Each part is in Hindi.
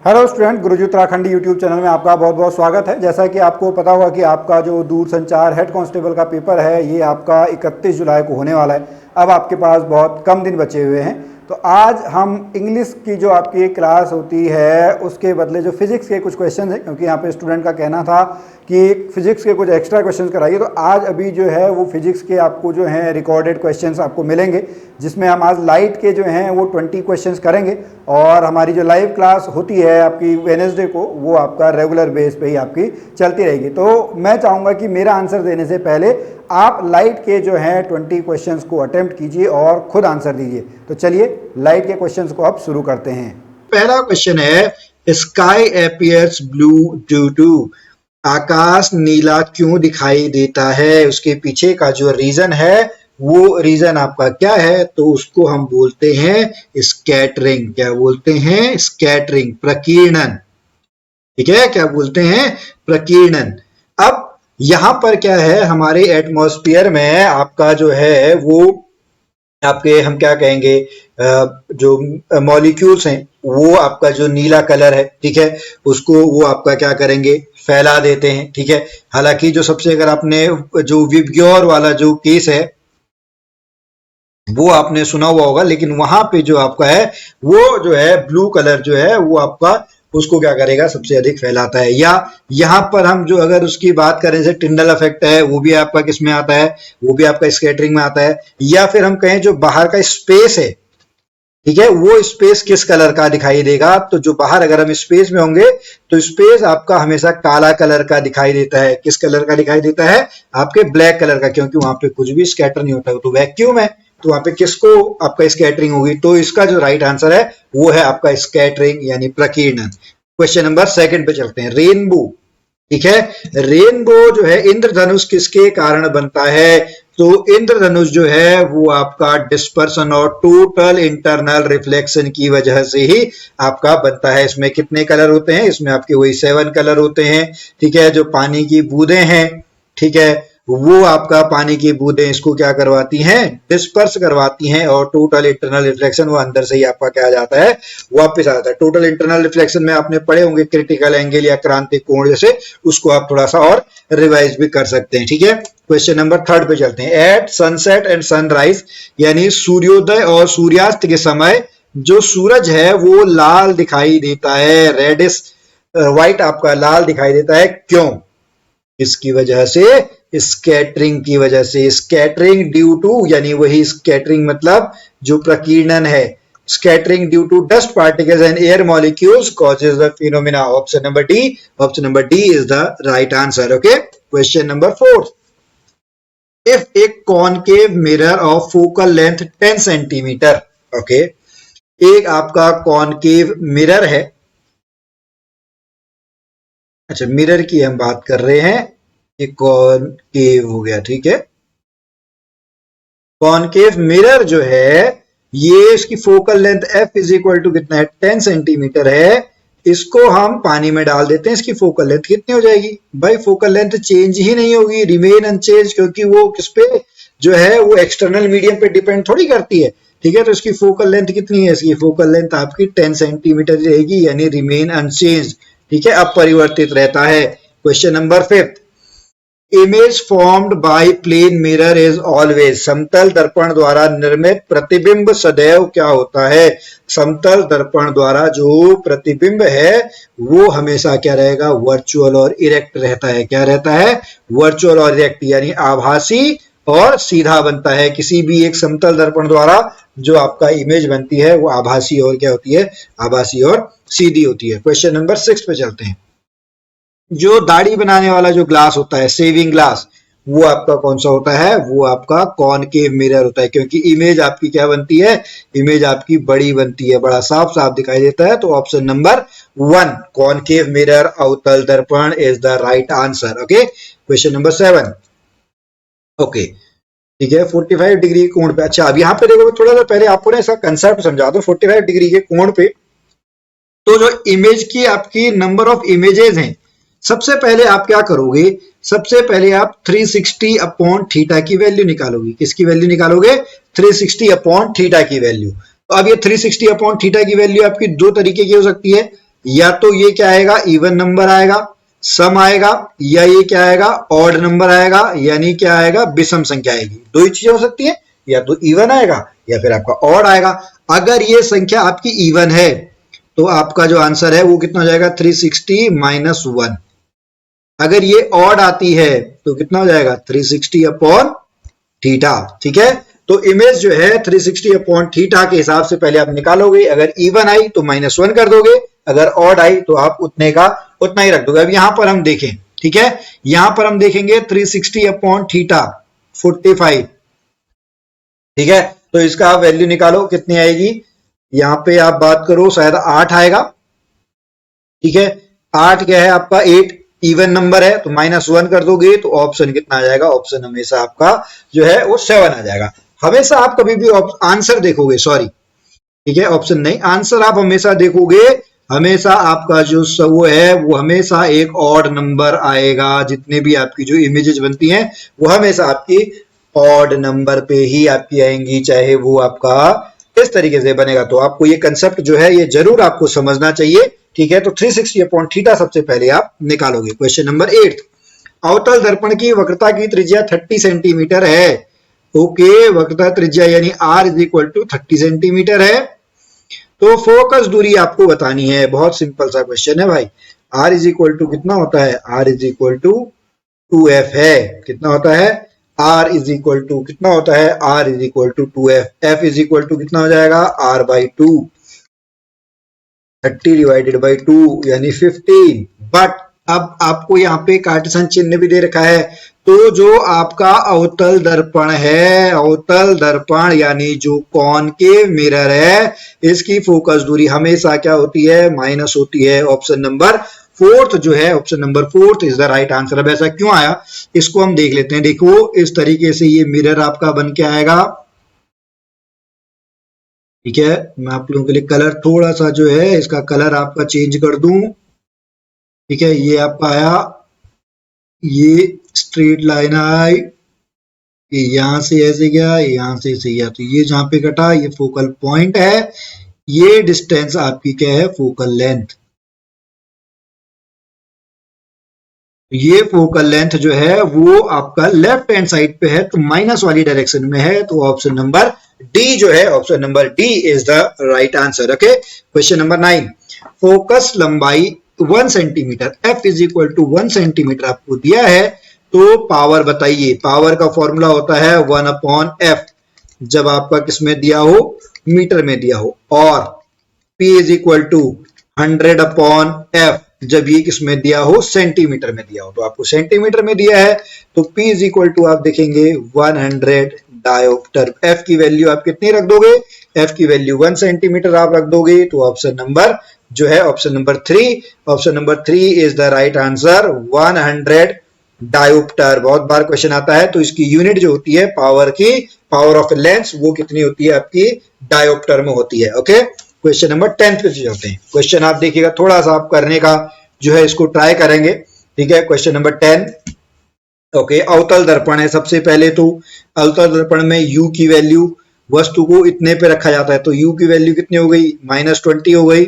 हेलो स्टूडेंट, गुरुजी उत्तराखंडी यूट्यूब चैनल में आपका बहुत बहुत स्वागत है। जैसा कि आपको पता होगा कि आपका जो दूरसंचार हेड कांस्टेबल का पेपर है ये आपका 31 जुलाई को होने वाला है। अब आपके पास बहुत कम दिन बचे हुए हैं, तो आज हम इंग्लिश की जो आपकी क्लास होती है उसके बदले जो फिजिक्स के कुछ क्वेश्चन हैं, क्योंकि यहाँ पे स्टूडेंट का कहना था कि फिजिक्स के कुछ एक्स्ट्रा क्वेश्चंस कराइए, तो आज अभी जो है वो फिजिक्स के आपको जो हैं रिकॉर्डेड क्वेश्चंस आपको मिलेंगे, जिसमें हम आज लाइट के जो हैं वो 20 क्वेश्चंस करेंगे। और हमारी जो लाइव क्लास होती है आपकी वेडनेसडे को, वो आपका रेगुलर बेस पे ही आपकी चलती रहेगी। तो मैं चाहूँगा कि मेरा आंसर देने से पहले आप लाइट के जो हैं 20 क्वेश्चंस को अटेम्प्ट कीजिए और खुद आंसर दीजिए। तो चलिए लाइट के क्वेश्चंस को अब शुरू करते हैं। पहला क्वेश्चन है, sky appears blue due to, आकाश नीला क्यों दिखाई देता है। उसके पीछे का जो रीजन है वो रीजन आपका क्या है, तो उसको हम बोलते हैं स्कैटरिंग। क्या बोलते हैं? स्कैटरिंग, प्रकीर्णन। ठीक है, क्या बोलते हैं? प्रकीर्णन। अब यहां पर क्या है, हमारे एटमॉस्फेयर में आपका जो है वो आपके हम क्या कहेंगे, जो मॉलिक्यूल्स हैं वो आपका जो नीला कलर है, ठीक है, उसको वो आपका क्या करेंगे, फैला देते हैं। ठीक है, हालांकि जो सबसे, अगर आपने जो विबग्योर वाला जो केस है वो आपने सुना हुआ होगा, लेकिन वहां पे जो आपका है वो जो है ब्लू कलर जो है वो आपका उसको क्या करेगा, सबसे अधिक फैलाता है। या यहां पर हम जो अगर उसकी बात करें, जैसे टिंडल इफेक्ट है, वो भी आपका किस में आता है, वो भी आपका स्कैटरिंग में आता है। या फिर हम कहें जो बाहर का स्पेस है, ठीक है, वो स्पेस किस कलर का दिखाई देगा, तो जो बाहर अगर हम स्पेस में होंगे तो स्पेस आपका हमेशा काला कलर का दिखाई देता है। किस कलर का दिखाई देता है? आपके ब्लैक कलर का, क्योंकि वहां पे कुछ भी स्कैटर नहीं होता, तो वैक्यूम है, तो वहां पे किसको आपका स्कैटरिंग होगी। तो इसका जो राइट आंसर है वो है आपका स्कैटरिंग यानी प्रकीर्णन। क्वेश्चन नंबर 2 पे चलते हैं। रेनबो, ठीक है, रेनबो जो है इंद्रधनुष किसके कारण बनता है, तो इंद्रधनुष जो है वो आपका डिस्पर्सन और टोटल इंटरनल रिफ्लेक्शन की वजह से ही आपका बनता है। इसमें कितने कलर होते हैं? इसमें आपके वही 7 कलर होते हैं। ठीक है, जो पानी की बूंदें हैं, ठीक है, वो आपका पानी की बूंदें इसको क्या करवाती हैं, डिस्पर्स करवाती हैं, और टोटल इंटरनल रिफ्लेक्शन वो अंदर से ही आपका क्या आ जाता है, वापस आ जाता है। टोटल इंटरनल रिफ्लेक्शन में आपने पढ़े होंगे क्रिटिकल एंगल या क्रांतिक कोण, जैसे उसको आप थोड़ा सा और रिवाइज भी कर सकते हैं। ठीक है, क्वेश्चन नंबर 3 पे चलते हैं। एट सनसेट एंड सनराइज, यानी सूर्योदय और सूर्यास्त के समय जो सूरज है वो लाल दिखाई देता है, रेडिश व्हाइट आपका लाल दिखाई देता है। क्यों? इसकी वजह से, स्कैटरिंग की वजह से। स्कैटरिंग ड्यू टू, यानी वही स्कैटरिंग मतलब जो प्रकीर्णन है। Scattering due to dust particles and air molecules causes the phenomena. Option number D, option number D is the right answer. Okay, question number 4। If a concave mirror of focal length 10 centimetre, okay, एक आपका कॉनकेव मिरर है, अच्छा मिरर की हम बात कर रहे हैं, एक कॉनकेव हो गया, ठीक है, कॉनकेव मिरर जो है ये इसकी focal length f is equal to कितना है, 10 सेंटीमीटर है। इसको हम पानी में डाल देते हैं, इसकी फोकल लेंथ कितनी हो जाएगी भाई? फोकल लेंथ चेंज ही नहीं होगी, रिमेन अनचेंज, क्योंकि वो किस पे जो है वो एक्सटर्नल मीडियम पे डिपेंड थोड़ी करती है। ठीक है, तो इसकी फोकल लेंथ कितनी है? इसकी फोकल लेंथ आपकी 10 सेंटीमीटर रहेगी, यानी रिमेन अनचेंज। ठीक है, अपरिवर्तित रहता है। Question number 5। Image formed by plane mirror is always, समतल दर्पण द्वारा निर्मित प्रतिबिंब सदैव क्या होता है? समतल दर्पण द्वारा जो प्रतिबिंब है वो हमेशा क्या रहेगा? वर्चुअल और इरेक्ट रहता है। क्या रहता है? वर्चुअल और इरेक्ट, यानी आभासी और सीधा बनता है। किसी भी एक समतल दर्पण द्वारा जो आपका इमेज बनती है वो आभासी और क्या होती है? आभासी और सीधी होती है। क्वेश्चन नंबर 6 पे चलते हैं। जो दाढ़ी बनाने वाला जो ग्लास होता है, सेविंग ग्लास, वो आपका कौन सा होता है? वो आपका कॉनकेव मिरर होता है, क्योंकि इमेज आपकी क्या बनती है? इमेज आपकी बड़ी बनती है, बड़ा साफ साफ दिखाई देता है। तो ऑप्शन नंबर 1 कॉनकेव मिरर अवतल दर्पण is the right answer. Okay, question number 7। Okay, ठीक है, 45 डिग्री कोण पे। अच्छा, अब यहाँ पे देखो, थोड़ा सा पहले आपको ना इसका कंसेप्ट समझा दो। 45 डिग्री के कोण पे तो जो इमेज की आपकी नंबर ऑफ इमेजेस हैं, सबसे पहले आप क्या करोगे? सबसे पहले आप 360 अपॉन थीटा की वैल्यू निकालोगे। किसकी वैल्यू निकालोगे? 360 अपॉन थीटा की वैल्यू। तो अब ये 360 अपॉन थीटा की वैल्यू आपकी दो तरीके की हो सकती है। या तो ये क्या आएगा, इवन नंबर आएगा, सम आएगा, या ये क्या आएगा, ऑड नंबर आएगा, यानी क्या आएगा, विषम संख्या आएगी। दो ही चीजें हो सकती है, या तो इवन आएगा या फिर आपका ऑड आएगा। अगर ये संख्या आपकी इवन है तो आपका जो आंसर है वो कितना हो जाएगा, 360 माइनस 1। अगर ये ऑड आती है तो कितना हो जाएगा, 360 अपॉन थीटा। ठीक है, तो इमेज जो है 360 अपॉन थीटा के हिसाब से पहले आप निकालोगे। अगर इवन आई तो -1 कर दोगे, अगर ऑड आई तो आप उतने का उतना ही रख दोगे। अब यहां पर हम देखें, ठीक है, यहां पर हम देखेंगे 360 अपॉन थीटा 45। ठीक है, तो इसका आप वैल्यू निकालो कितनी आएगी। यहां पे आप बात करो, शायद 8 आएगा। ठीक है, 8 क्या है आपका, 8 इवन नंबर है, तो -1 कर दोगे तो ऑप्शन कितना आ जाएगा, ऑप्शन हमेशा आपका जो है वो 7 आ जाएगा। हमेशा आप कभी भी आंसर देखोगे, सॉरी, ठीक है, ऑप्शन नहीं, आंसर आप हमेशा देखोगे, हमेशा आपका जो वो है वो हमेशा एक ऑड नंबर आएगा। जितने भी आपकी जो इमेजेस बनती हैं वो हमेशा आपकी ऑड नंबर पे ही आपकी आएंगी, चाहे वो आपका इस तरीके से बनेगा। तो आपको ये कंसेप्ट जो है ये जरूर आपको समझना चाहिए। ठीक है, तो 360 अपॉन थीटा सबसे पहले आप निकालोगे। क्वेश्चन नंबर 8, अवतल दर्पण की वक्रता की त्रिज्या 30 सेंटीमीटर है। ओके, वक्रता त्रिज्या यानी r is equal to 30 centimetre है। तो फोकस दूरी आपको बतानी है। बहुत सिंपल सा क्वेश्चन है भाई। r इज इक्वल टू कितना होता है, r is equal to 2f है। कितना होता है, r इज इक्वल टू कितना होता है, r is equal to 2f। f is equal to कितना हो जाएगा, r बाई 2, 30 डिवाइडेड बाई 2 यानी 15। बट अब आपको यहाँ पे कार्टेशियन चिन्ह भी दे रखा है। तो जो आपका अवतल दर्पण है, अवतल दर्पण यानी जो कॉनकेव मिरर है, इसकी फोकस दूरी हमेशा क्या होती है, माइनस होती है। ऑप्शन नंबर 4 जो है, option number 4 is the right answer. अब ऐसा क्यों आया, इसको हम देख लेते हैं। देखो, इस तरीके से ये मिरर आपका बन के आएगा। ठीक है, मैं आप लोगों के लिए कलर थोड़ा सा जो है इसका कलर आपका चेंज कर दूं। ठीक है, ये आपका आया, ये स्ट्रेट लाइन आई, ये यहां से ऐसे गया, यहां से ऐसे गया, तो ये जहां पे कटा ये फोकल पॉइंट है। ये डिस्टेंस आपकी क्या है, फोकल लेंथ। ये फोकल लेंथ जो है वो आपका लेफ्ट हैंड साइड पे है, तो माइनस वाली डायरेक्शन में है। तो ऑप्शन नंबर डी जो है, option number D is the right answer. Okay, question number 9, focus लंबाई 1 centimetre, f is equal to 1 centimetre आपको दिया है। तो पावर बताइए। पावर का फॉर्मूला होता है 1 अपॉन f, जब आपका किसमें दिया हो, मीटर में दिया हो, और p is equal to 100 upon f, जब ये किसमें दिया हो, सेंटीमीटर में दिया हो। तो आपको सेंटीमीटर में दिया है, तो p इज इक्वल टू आप देखेंगे 100 डायोप्टर। f की वैल्यू आप कितनी रख दोगे, f की वैल्यू 1 सेंटीमीटर आप रख दोगे। तो ऑप्शन नंबर जो है, option number 3, option number 3 is the right answer, 100 dioptre. बहुत बार क्वेश्चन आता है, तो इसकी यूनिट जो होती है पावर की, पावर ऑफ लेंस, वो कितनी होती है आपकी, डायोप्टर में होती है। ओके, क्वेश्चन नंबर 10 पे चलते हैं। क्वेश्चन आप देखिएगा, थोड़ा सा आप करने का जो है इसको ट्राई करेंगे। ठीक है, क्वेश्चन नंबर 10। ओके, अवतल दर्पण है। सबसे पहले तो अवतल दर्पण में u की वैल्यू, वस्तु को इतने पे रखा जाता है, तो u की वैल्यू कितनी हो गई, -20 हो गई।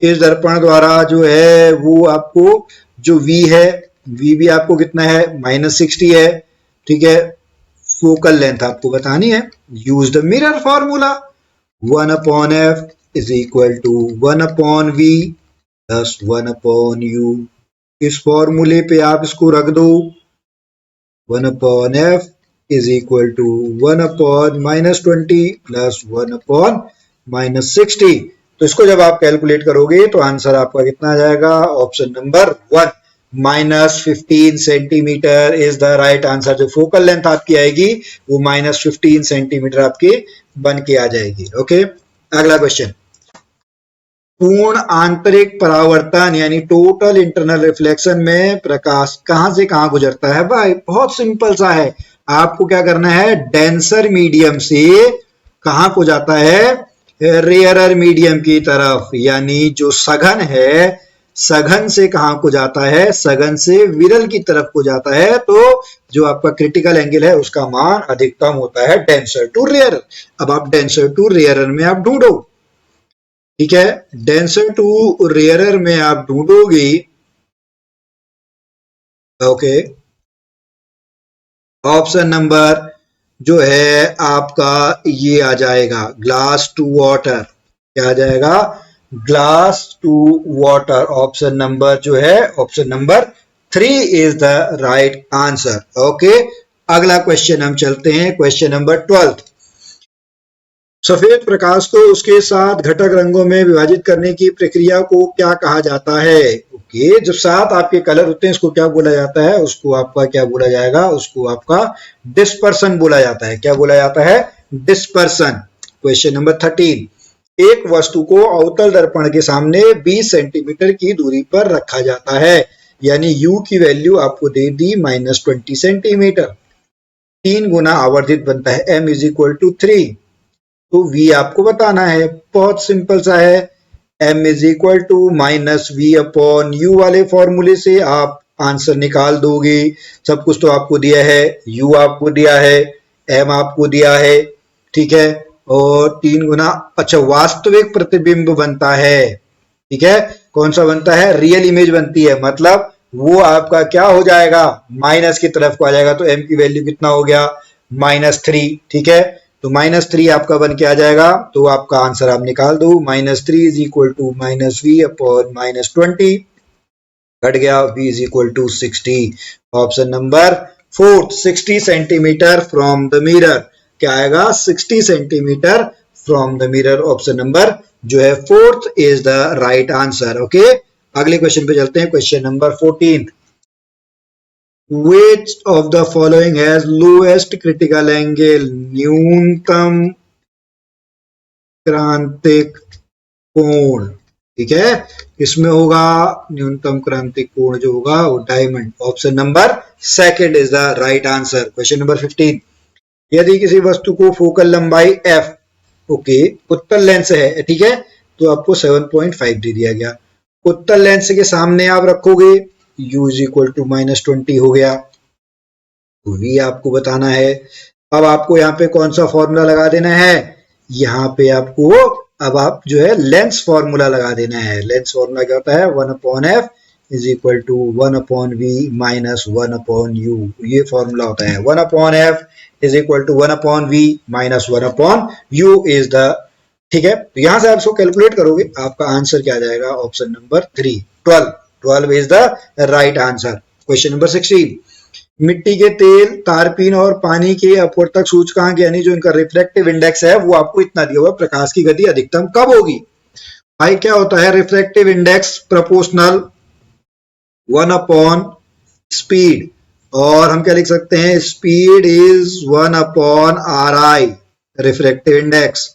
इस दर्पण द्वारा जो है वो आपको जो v है, v भी आपको कितना है, -60 है। ठीक है, फोकल लेंथ आपको बतानी है। Use the mirror formula, 1 upon f is equal to 1 upon v plus 1 upon u। इस फॉर्मूले पे आप इसको रख दो, 1 upon f is equal to 1 upon -20 plus 1 upon -60। तो इसको जब आप कैलकुलेट करोगे तो आंसर आपका कितना आ जाएगा, option number 1, -15 centimetre is the right answer. जो फोकल लेंथ आपकी आएगी वो -15 सेंटीमीटर आपकी बन के आ जाएगी। ओके, अगला क्वेश्चन, पूर्ण आंतरिक परावर्तन यानी टोटल इंटरनल रिफ्लेक्शन में प्रकाश कहां से कहां गुजरता है। भाई बहुत सिंपल सा है, आपको क्या करना है, डेंसर मीडियम से कहां को जाता है, रेयरर मीडियम की तरफ, यानी जो सघन है, सघन से कहां को जाता है, सघन से विरल की तरफ को जाता है। तो जो आपका क्रिटिकल एंगल है उसका मान अधिकतम होता है डेंसर टू रेयरर। अब आप डेंसर टू रेयरर में आप ढूंढो, ठीक है, डेंसर टू रेयरर में आप ढूंढोगे, ओके, ऑप्शन नंबर जो है आपका ये आ जाएगा ग्लास टू वाटर। क्या आ जाएगा? Glass to water. Option number जो है option number 3 is the right answer. Okay, अगला क्वेश्चन हम चलते हैं, क्वेश्चन नंबर 12। सफेद प्रकाश को उसके सात घटक रंगों में विभाजित करने की प्रक्रिया को क्या कहा जाता है? ओके, जब सात आपके कलर होते हैं उसको क्या बोला जाता है? उसको आपका क्या बोला जाएगा? उसको आपका डिस्पर्सन बोला जाता है। क्या बोला जाता है? डिस्पर्सन। Question number 13। एक वस्तु को अवतल दर्पण के सामने 20 सेंटीमीटर की दूरी पर रखा जाता है, यानी u की वैल्यू आपको दे दी -20 सेंटीमीटर। 3 गुना आवर्धित बनता है m इज इक्वल टू 3। तो v आपको बताना है, बहुत सिंपल सा है। m is equal to minus v upon u वाले फॉर्मूले से आप आंसर निकाल दोगे। सब कुछ तो आपको दिया है, u आपको दिया है, m आपको दिया है, ठीक है, और 3 गुना, अच्छा, वास्तविक प्रतिबिंब बनता है, ठीक है, कौन सा बनता है? रियल इमेज बनती है, मतलब वो आपका क्या हो जाएगा? माइनस की तरफ को आ जाएगा। तो m की वैल्यू कितना हो गया? -3, ठीक है, तो -3 आपका बन के आ जाएगा। तो आपका आंसर आप निकाल दो, -3 is equal to -v upon -20, घट गया v is equal to 60। Option number 4, 60 centimetre from the mirror. क्या आएगा? 60 centimetre from the mirror. Option number जो है 4th is the right answer. Okay, अगले क्वेश्चन पे चलते हैं, question number 14। Which of the following has lowest critical angle? न्यूनतम क्रांतिक कोण, ठीक है, इसमें होगा न्यूनतम क्रांतिक कोण जो होगा वो diamond. Option number 2 is the right answer. Question number 15। यदि किसी वस्तु को फोकल लंबाई f, ओके, उत्तल लेंस है, ठीक है, तो आपको 7.5 दे दिया गया। उत्तल लेंस के सामने आप रखोगे, u इज इक्वल टू -20 हो गया, तो v आपको बताना है। अब आपको यहाँ पे कौन सा फॉर्मूला लगा देना है? यहाँ पे आपको अब आप जो है लेंस फॉर्मूला लगा देना है। लेंस फॉर्मूला क्या होता है? 1/f is equal to 1/v minus 1/u। ये फॉर्मूला होता है, 1/f is equal to 1/v minus 1/u is the, ठीक है, तो यहां से आप इसको कैलकुलेट करोगे, आपका आंसर क्या आ जाएगा? Option number 3, 12 is the right answer. Question number 16। मिट्टी के तेल, तारपीन और पानी के अपवर्तक सूचकांक, यानी जो इनका रिफ्रैक्टिव इंडेक्स है, वो आपको इतना दिया हुआ, प्रकाश की गति अधिकतम कब होगी? भाई क्या होता है रिफ्रैक्टिव इंडेक्स? प्रोपोर्शनल 1/स्पीड, और हम क्या लिख सकते हैं? Speed is 1/RI, refractive index.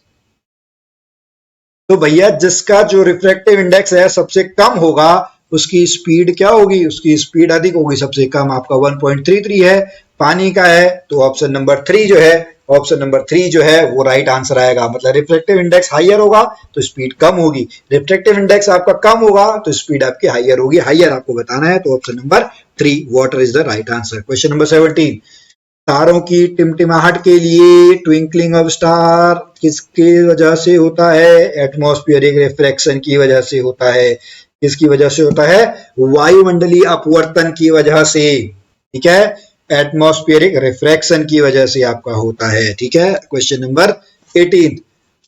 तो भैया जिसका जो रिफ्रैक्टिव इंडेक्स है सबसे कम होगा, उसकी स्पीड क्या होगी? उसकी स्पीड अधिक होगी। सबसे कम आपका 1.33 है, पानी का है, तो ऑप्शन नंबर 3 जो है, ऑप्शन नंबर 3 जो है वो राइट आंसर आएगा। मतलब रिफ्रैक्टिव इंडेक्स हाइयर होगा तो स्पीड कम होगी, रिफ्रैक्टिव इंडेक्स आपका कम होगा तो स्पीड आपकी हाइयर होगी। हाइयर आपको बताना है, तो option number 3 water is the right answer. Question number 17। तारों की टिमटिमाहट के लिए ट्विंकलिंग ऑफ स्टार किसकी वजह से होता है? एटमॉस्फेरिक रिफ्रैक्शन की वजह से होता है। किसकी वजह से होता है? वायुमंडलीय अपवर्तन की वजह से, ठीक है, एटमॉस्फेरिक रिफ्रैक्शन की वजह से आपका होता है, ठीक है। Question number 18।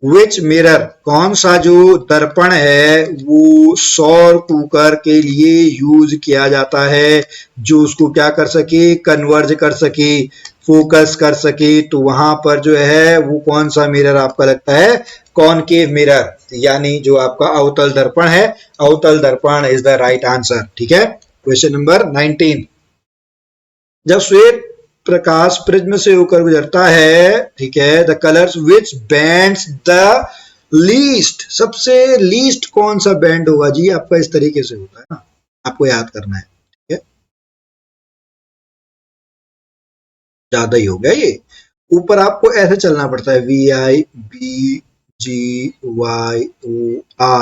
विच मिरर, कौन सा जो दर्पण है वो सौर कुकर के लिए यूज किया जाता है, जो उसको क्या कर सके? कन्वर्ज कर सके, फोकस कर सके। तो वहां पर जो है वो कौन सा मिरर आपका लगता है? कॉनकेव मिरर, यानी जो आपका अवतल दर्पण है, अवतल दर्पण इज द राइट आंसर, ठीक है। Question number 19। जब श्वेत प्रकाश प्रिज्म से होकर गुजरता है, ठीक है, the colours which bands the least, सबसे लीस्ट कौन सा बैंड होगा जी आपका? इस तरीके से होता है ना, आपको याद करना है, ठीक है, ज्यादा ही हो गया ये। ऊपर आपको ऐसे चलना पड़ता है, VIBGYOR।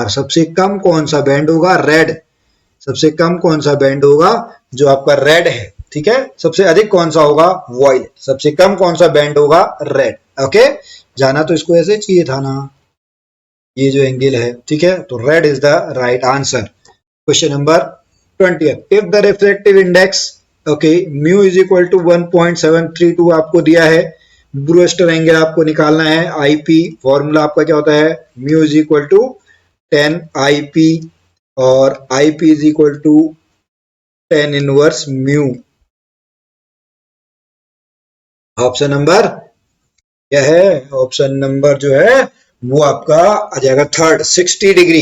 सबसे कम कौन सा बैंड होगा? रेड। सबसे कम कौन सा बैंड होगा? जो आपका रेड है, ठीक है। सबसे अधिक कौन सा होगा? वॉयलेट। सबसे कम कौन सा बैंड होगा? रेड। ओके, जाना तो इसको ऐसे चाहिए था ना। ये जो एंगल है, ठीक है, तो red is the right answer. Question number 20, if the reflective index, okay, mu is equal to 1.732 आपको दिया है, ब्रूस्टर एंगल आपको निकालना है, आईपी फॉर्मूला आपका क्या होता है, mu is equal to 10 IP, और IP is equal to 10 inverse mu. Option number क्या है, ऑप्शन नंबर जो है वो आपका आ जाएगा थर्ड, 60 डिग्री।